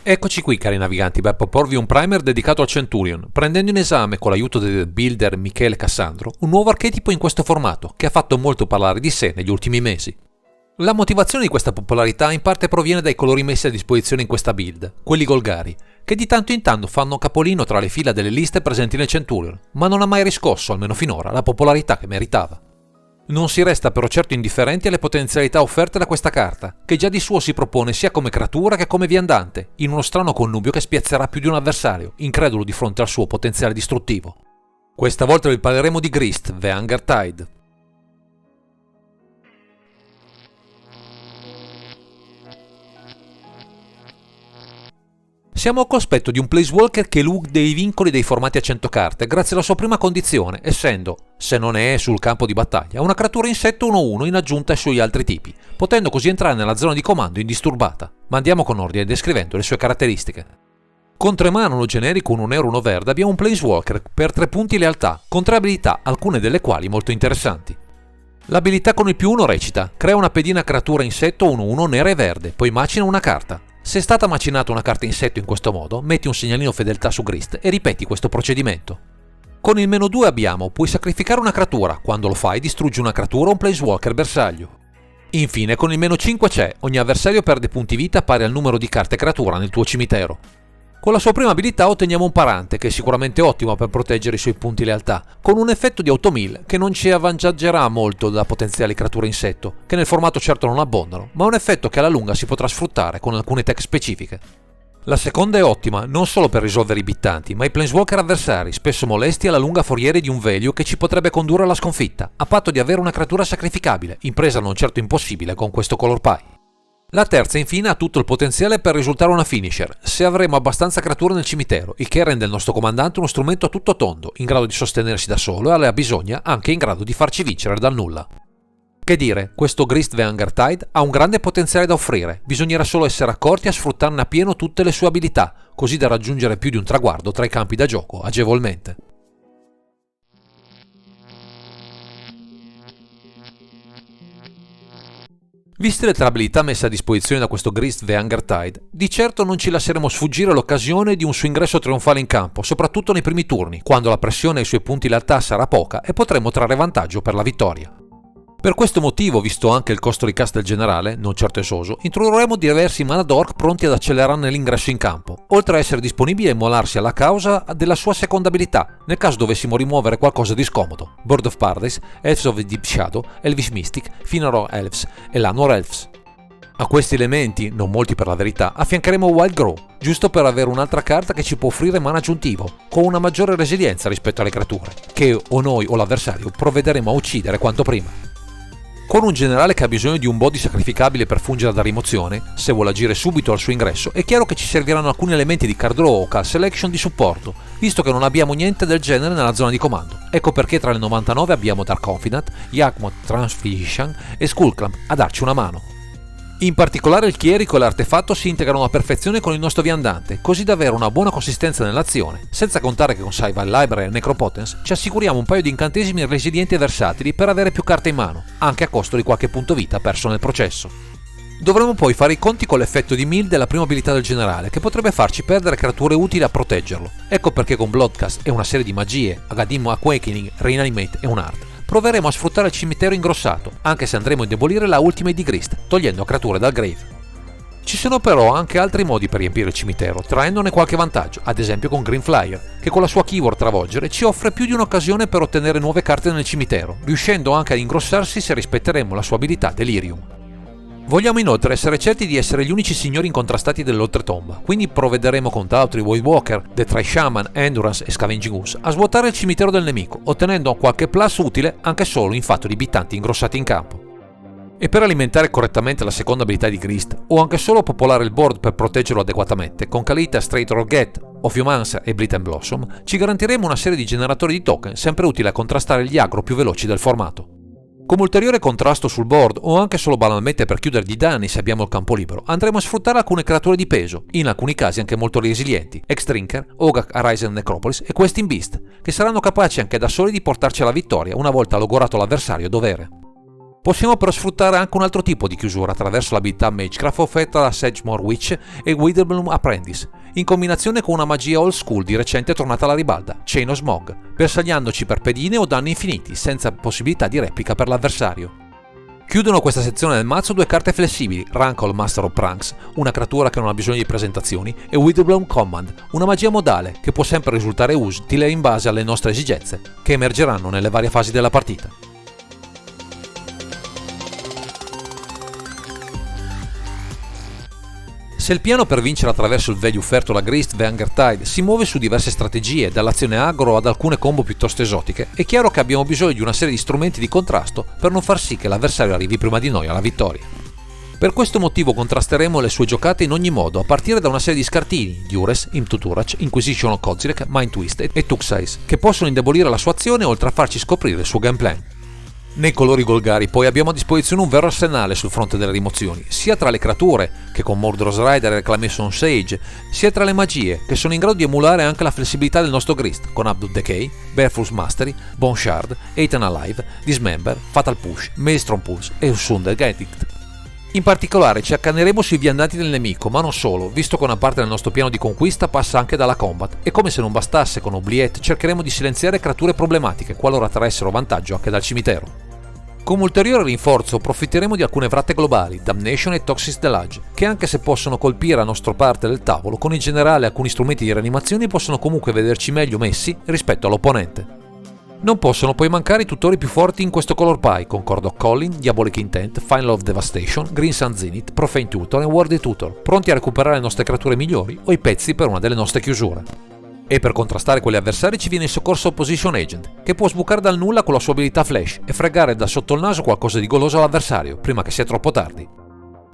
Eccoci qui cari naviganti per proporvi un primer dedicato al Centurion, prendendo in esame con l'aiuto del builder Michele Cassandro un nuovo archetipo in questo formato che ha fatto molto parlare di sé negli ultimi mesi. La motivazione di questa popolarità in parte proviene dai colori messi a disposizione in questa build, quelli golgari, che di tanto in tanto fanno capolino tra le fila delle liste presenti nel Centurion, ma non ha mai riscosso, almeno finora, la popolarità che meritava. Non si resta però certo indifferenti alle potenzialità offerte da questa carta, che già di suo si propone sia come creatura che come viandante, in uno strano connubio che spiazzerà più di un avversario, incredulo di fronte al suo potenziale distruttivo. Questa volta vi parleremo di Grist, The Hunger Tide. Siamo al cospetto di un Placewalker che elude dei vincoli dei formati a 100 carte grazie alla sua prima condizione, essendo, se non è sul campo di battaglia, una creatura insetto 1-1 in aggiunta ai suoi altri tipi, potendo così entrare nella zona di comando indisturbata. Ma andiamo con ordine descrivendo le sue caratteristiche. Con 3 mana, uno generico, uno nero, uno verde, abbiamo un Placewalker per 3 punti lealtà, con 3 abilità, alcune delle quali molto interessanti. L'abilità con il +1 recita: crea una pedina creatura insetto 1-1 nera e verde, poi macina una carta. Se è stata macinata una carta insetto in questo modo, metti un segnalino fedeltà su Grist e ripeti questo procedimento. Con il -2 abbiamo: puoi sacrificare una creatura, quando lo fai distruggi una creatura o un Placewalker bersaglio. Infine con il -5 c'è: ogni avversario perde punti vita pari al numero di carte creatura nel tuo cimitero. Con la sua prima abilità otteniamo un parante, che è sicuramente ottimo per proteggere i suoi punti lealtà, con un effetto di automill che non ci avvantaggerà molto da potenziali creature insetto, che nel formato certo non abbondano, ma un effetto che alla lunga si potrà sfruttare con alcune tech specifiche. La seconda è ottima non solo per risolvere i bittanti, ma i planeswalker avversari, spesso molesti alla lunga foriere di un value che ci potrebbe condurre alla sconfitta, a patto di avere una creatura sacrificabile, impresa non certo impossibile con questo color pie. La terza infine ha tutto il potenziale per risultare una finisher, se avremo abbastanza creature nel cimitero, il che rende il nostro comandante uno strumento a tutto tondo, in grado di sostenersi da solo e alla bisogna anche in grado di farci vincere dal nulla. Che dire, questo Grist The Hunger Tide ha un grande potenziale da offrire, bisognerà solo essere accorti a sfruttarne appieno tutte le sue abilità, così da raggiungere più di un traguardo tra i campi da gioco agevolmente. Viste le 3 abilità messe a disposizione da questo Grist The Hunger Tide, di certo non ci lasceremo sfuggire l'occasione di un suo ingresso trionfale in campo, soprattutto nei primi turni, quando la pressione ai suoi punti lealtà sarà poca e potremo trarre vantaggio per la vittoria. Per questo motivo, visto anche il costo di cast del generale, non certo esoso, introdurremo diversi mana dork pronti ad accelerarne l'ingresso in campo, oltre a essere disponibili a immolarsi alla causa della sua seconda abilità, nel caso dovessimo rimuovere qualcosa di scomodo: Bird of Paradise, Elves of the Deep Shadow, Elvish Mystic, Finaror Elves e Llanowar Elves. A questi elementi, non molti per la verità, affiancheremo Wild Grow, giusto per avere un'altra carta che ci può offrire mana aggiuntivo, con una maggiore resilienza rispetto alle creature, che o noi o l'avversario provvederemo a uccidere quanto prima. Con un generale che ha bisogno di un body sacrificabile per fungere da rimozione, se vuole agire subito al suo ingresso, è chiaro che ci serviranno alcuni elementi di card draw o card selection di supporto, visto che non abbiamo niente del genere nella zona di comando. Ecco perché tra le 99 abbiamo Dark Confidant, Yakmot Transfusion e Skullclamp a darci una mano. In particolare il chierico e l'artefatto si integrano a perfezione con il nostro viandante, così da avere una buona consistenza nell'azione, senza contare che con Survival Library e Necropotence ci assicuriamo un paio di incantesimi resilienti e versatili per avere più carte in mano, anche a costo di qualche punto vita perso nel processo. Dovremo poi fare i conti con l'effetto di mill della prima abilità del generale, che potrebbe farci perdere creature utili a proteggerlo. Ecco perché con Bloodcast e una serie di magie, Agadim Awakening, Reanimate e un'art, proveremo a sfruttare il cimitero ingrossato, anche se andremo a indebolire la Ultimate di Grist, togliendo creature dal grave. Ci sono però anche altri modi per riempire il cimitero, traendone qualche vantaggio, ad esempio con Green Flyer, che con la sua keyword travolgere ci offre più di un'occasione per ottenere nuove carte nel cimitero, riuscendo anche ad ingrossarsi se rispetteremo la sua abilità Delirium. Vogliamo inoltre essere certi di essere gli unici signori incontrastati dell'oltretomba, quindi provvederemo con Tautri, Void Walker, The Tri-Shaman, Endurance e Scavenging Ooze a svuotare il cimitero del nemico, ottenendo qualche plus utile anche solo in fatto di bittanti ingrossati in campo. E per alimentare correttamente la seconda abilità di Grist, o anche solo popolare il board per proteggerlo adeguatamente, con Kalita, Straight Roget, Ophiomancer e Bleed and Blossom, ci garantiremo una serie di generatori di token sempre utili a contrastare gli aggro più veloci del formato. Come ulteriore contrasto sul board, o anche solo banalmente per chiudergli i danni se abbiamo il campo libero, andremo a sfruttare alcune creature di peso, in alcuni casi anche molto resilienti, Extrinker, Ogak Arisen Necropolis e Questing Beast, che saranno capaci anche da soli di portarci alla vittoria una volta logorato l'avversario dovere. Possiamo però sfruttare anche un altro tipo di chiusura attraverso l'abilità Magecraft offerta da Sedgemoor Witch e Witherbloom Apprentice, in combinazione con una magia old school di recente tornata alla ribalta, Chain of Smog, bersagliandoci per pedine o danni infiniti, senza possibilità di replica per l'avversario. Chiudono questa sezione del mazzo due carte flessibili, Rankle Master of Pranks, una creatura che non ha bisogno di presentazioni, e Witherbloom Command, una magia modale che può sempre risultare utile in base alle nostre esigenze, che emergeranno nelle varie fasi della partita. Se il piano per vincere attraverso il value offerto da Grist Vanguard Tide si muove su diverse strategie, dall'azione aggro ad alcune combo piuttosto esotiche, è chiaro che abbiamo bisogno di una serie di strumenti di contrasto per non far sì che l'avversario arrivi prima di noi alla vittoria. Per questo motivo contrasteremo le sue giocate in ogni modo, a partire da una serie di scartini, Dures, Imp Turach, Inquisition of Kozilek, Mind Twist e Tuxize, che possono indebolire la sua azione oltre a farci scoprire il suo gameplay. Nei colori Golgari poi abbiamo a disposizione un vero arsenale sul fronte delle rimozioni, sia tra le creature, che con Mordor's Rider e Reclamation Sage, sia tra le magie, che sono in grado di emulare anche la flessibilità del nostro Grist, con Abdul Decay, Bareful's Mastery, Bone Shard, Ethan Alive, Dismember, Fatal Push, Maelstrom Pulse e Usunder Edict. In particolare ci accanneremo sui viandanti del nemico, ma non solo, visto che una parte del nostro piano di conquista passa anche dalla combat, e come se non bastasse con Oubliette cercheremo di silenziare creature problematiche qualora traessero vantaggio anche dal cimitero. Come ulteriore rinforzo approfitteremo di alcune vratte globali, Damnation e Toxic Delage, che anche se possono colpire la nostra parte del tavolo, con in generale alcuni strumenti di rianimazione possono comunque vederci meglio messi rispetto all'opponente. Non possono poi mancare i tutori più forti in questo color pie, con Chord of Calling, Diabolic Intent, Final of Devastation, Green Sun Zenith, Profane Tutor e Worthy Tutor, pronti a recuperare le nostre creature migliori o i pezzi per una delle nostre chiusure. E per contrastare quegli avversari ci viene il soccorso Opposition Agent, che può sbucare dal nulla con la sua abilità Flash e fregare da sotto il naso qualcosa di goloso all'avversario, prima che sia troppo tardi.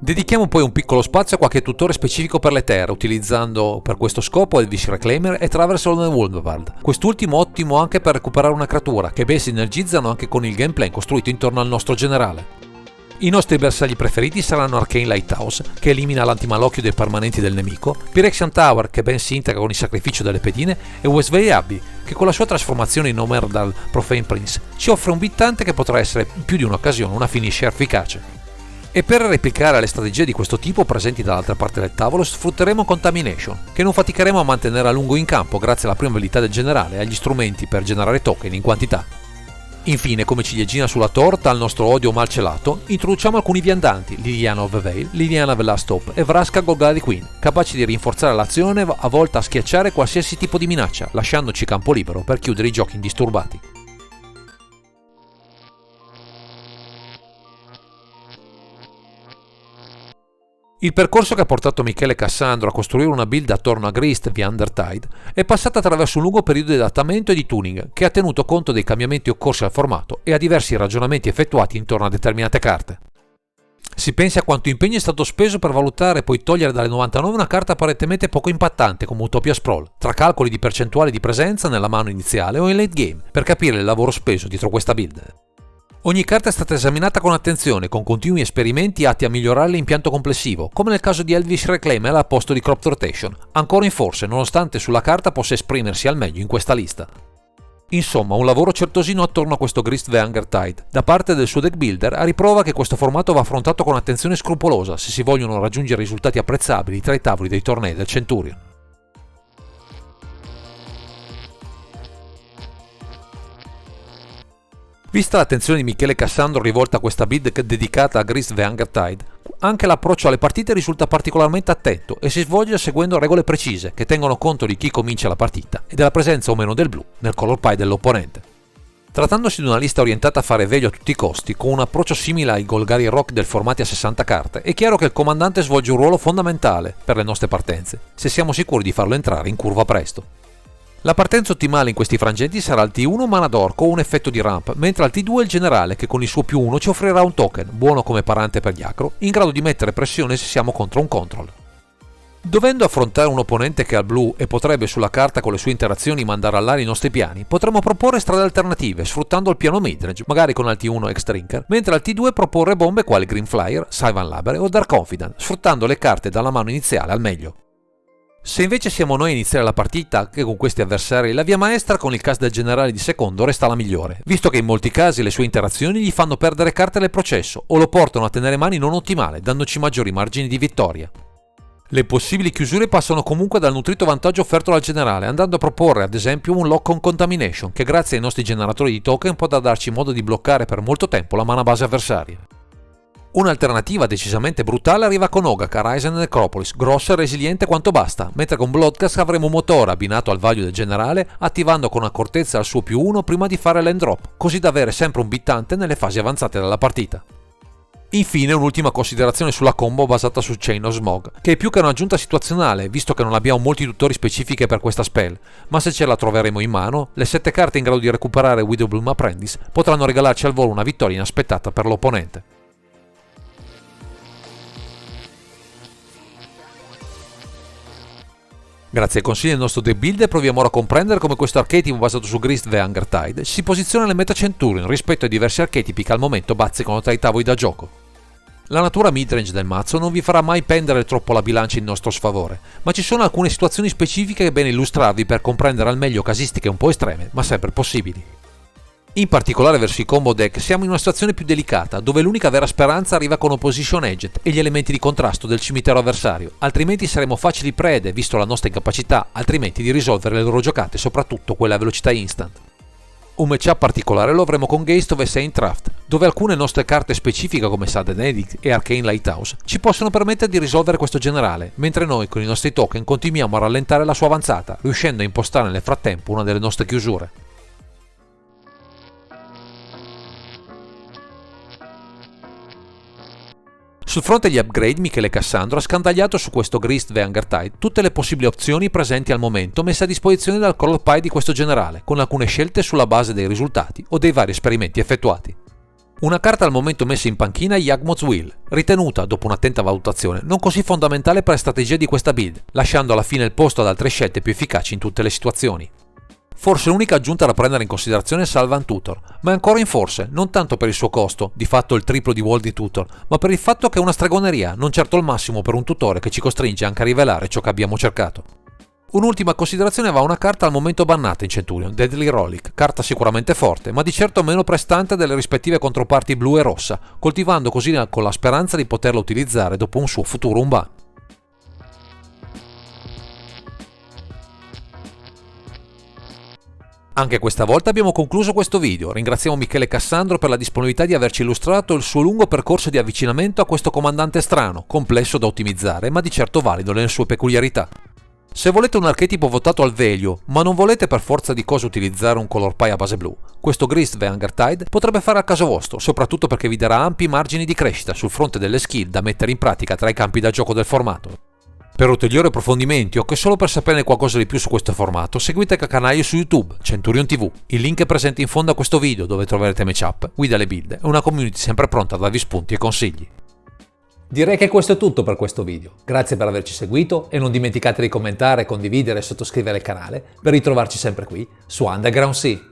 Dedichiamo poi un piccolo spazio a qualche tutore specifico per le terre, utilizzando per questo scopo Elvish Reclaimer e Traversal nel Wulverwald. Quest'ultimo ottimo anche per recuperare una creatura, che ben sinergizzano anche con il gameplay costruito intorno al nostro generale. I nostri bersagli preferiti saranno Arcane Lighthouse, che elimina l'antimalocchio dei permanenti del nemico, Phyrexian Tower, che ben si integra con il sacrificio delle pedine, e Westvale Abbey, che con la sua trasformazione in Omerdal Profane Prince ci offre un bittante che potrà essere in più di un'occasione una finisher efficace. E per replicare le strategie di questo tipo presenti dall'altra parte del tavolo sfrutteremo Contamination, che non faticheremo a mantenere a lungo in campo grazie alla prima abilità del generale e agli strumenti per generare token in quantità. Infine, come ciliegina sulla torta al nostro odio malcelato, introduciamo alcuni viandanti, Liliana of the Veil, Liliana the Last Hope e Vraska Golgari Queen, capaci di rinforzare l'azione a volta a schiacciare qualsiasi tipo di minaccia, lasciandoci campo libero per chiudere i giochi indisturbati. Il percorso che ha portato Michele Cassandro a costruire una build attorno a Grist via Undertide è passato attraverso un lungo periodo di adattamento e di tuning che ha tenuto conto dei cambiamenti occorsi al formato e a diversi ragionamenti effettuati intorno a determinate carte. Si pensi a quanto impegno è stato speso per valutare e poi togliere dalle 99 una carta apparentemente poco impattante come Utopia Sprawl, tra calcoli di percentuale di presenza nella mano iniziale o in late game, per capire il lavoro speso dietro questa build. Ogni carta è stata esaminata con attenzione, con continui esperimenti atti a migliorare l'impianto complessivo, come nel caso di Elvish Reclaimer al posto di Crop Rotation, ancora in forse nonostante sulla carta possa esprimersi al meglio in questa lista. Insomma, un lavoro certosino attorno a questo Grist Vanguard Tide, da parte del suo deck builder, a riprova che questo formato va affrontato con attenzione scrupolosa se si vogliono raggiungere risultati apprezzabili tra i tavoli dei tornei del Centurion. Vista l'attenzione di Michele Cassandro rivolta a questa build dedicata a Grist Vanguard Tide, anche l'approccio alle partite risulta particolarmente attento e si svolge seguendo regole precise che tengono conto di chi comincia la partita e della presenza o meno del blu nel color pie dell'opponente. Trattandosi di una lista orientata a fare veglio a tutti i costi, con un approccio simile ai Golgari Rock del formati a 60 carte, è chiaro che il comandante svolge un ruolo fondamentale per le nostre partenze, se siamo sicuri di farlo entrare in curva presto. La partenza ottimale in questi frangenti sarà il T1 mana d'orco o un effetto di ramp, mentre al T2 il generale che con il suo +1 ci offrirà un token, buono come parante per gli acro, in grado di mettere pressione se siamo contro un control. Dovendo affrontare un opponente che ha il blu e potrebbe sulla carta con le sue interazioni mandare all'aria i nostri piani, potremmo proporre strade alternative sfruttando il piano midrange, magari con al T1 X-Trinker, mentre al T2 proporre bombe quali Green Flyer, Sylvan Labere o Dark Confidant, sfruttando le carte dalla mano iniziale al meglio. Se invece siamo noi a iniziare la partita anche con questi avversari, la via maestra con il cast del generale di secondo resta la migliore, visto che in molti casi le sue interazioni gli fanno perdere carte nel processo o lo portano a tenere mani non ottimale, dandoci maggiori margini di vittoria. Le possibili chiusure passano comunque dal nutrito vantaggio offerto dal generale, andando a proporre ad esempio un lock on contamination, che grazie ai nostri generatori di token potrà darci modo di bloccare per molto tempo la mana base avversaria. Un'alternativa decisamente brutale arriva con Ogak, Ryzen e Necropolis, grosso e resiliente quanto basta, mentre con Bloodcast avremo un motore abbinato al value del generale, attivando con accortezza il suo +1 prima di fare l'end drop, così da avere sempre un bittante nelle fasi avanzate della partita. Infine un'ultima considerazione sulla combo basata su Chain of Smog, che è più che un'aggiunta situazionale, visto che non abbiamo molti tutori specifiche per questa spell, ma se ce la troveremo in mano, le 7 carte in grado di recuperare Widowbloom Apprentice potranno regalarci al volo una vittoria inaspettata per l'opponente. Grazie ai consigli del nostro deck builder proviamo ora a comprendere come questo archetipo basato su Grist the Hungertide si posiziona nel meta Centurion rispetto ai diversi archetipi che al momento bazzicano tra i tavoli da gioco. La natura midrange del mazzo non vi farà mai pendere troppo la bilancia in nostro sfavore, ma ci sono alcune situazioni specifiche che è bene illustrarvi per comprendere al meglio casistiche un po' estreme, ma sempre possibili. In particolare verso i combo deck siamo in una situazione più delicata, dove l'unica vera speranza arriva con Opposition Agent e gli elementi di contrasto del cimitero avversario, altrimenti saremo facili prede, visto la nostra incapacità, altrimenti di risolvere le loro giocate, soprattutto quelle a velocità instant. Un matchup particolare lo avremo con Geist of Saint Draft, dove alcune nostre carte specifiche come Sudden Edict e Arcane Lighthouse ci possono permettere di risolvere questo generale, mentre noi con i nostri token continuiamo a rallentare la sua avanzata, riuscendo a impostare nel frattempo una delle nostre chiusure. Sul fronte degli upgrade, Michele Cassandro ha scandagliato su questo Grist the Hungertide tutte le possibili opzioni presenti al momento messe a disposizione dal Color Pie di questo generale, con alcune scelte sulla base dei risultati o dei vari esperimenti effettuati. Una carta al momento messa in panchina è Yawgmoth's Will, ritenuta, dopo un'attenta valutazione, non così fondamentale per la strategia di questa build, lasciando alla fine il posto ad altre scelte più efficaci in tutte le situazioni. Forse l'unica aggiunta da prendere in considerazione è Salvan Tutor, ma è ancora in forse, non tanto per il suo costo, di fatto il triplo di World di Tutor, ma per il fatto che è una stregoneria, non certo il massimo per un tutore che ci costringe anche a rivelare ciò che abbiamo cercato. Un'ultima considerazione va a una carta al momento bannata in Centurion, Deadly Relic, carta sicuramente forte, ma di certo meno prestante delle rispettive controparti blu e rossa, coltivando così con la speranza di poterla utilizzare dopo un suo futuro unban. Anche questa volta abbiamo concluso questo video, ringraziamo Michele Cassandro per la disponibilità di averci illustrato il suo lungo percorso di avvicinamento a questo comandante strano, complesso da ottimizzare ma di certo valido nelle sue peculiarità. Se volete un archetipo votato al velio, ma non volete per forza di cose utilizzare un color pie a base blu, questo Grist the Hungertide potrebbe fare al caso vostro, soprattutto perché vi darà ampi margini di crescita sul fronte delle skill da mettere in pratica tra i campi da gioco del formato. Per ulteriori approfondimenti o che solo per saperne qualcosa di più su questo formato, seguite il canale su YouTube, Centurion TV. Il link è presente in fondo a questo video dove troverete matchup, guida alle build e una community sempre pronta a darvi spunti e consigli. Direi che questo è tutto per questo video. Grazie per averci seguito e non dimenticate di commentare, condividere e sottoscrivere il canale per ritrovarci sempre qui su Underground Sea.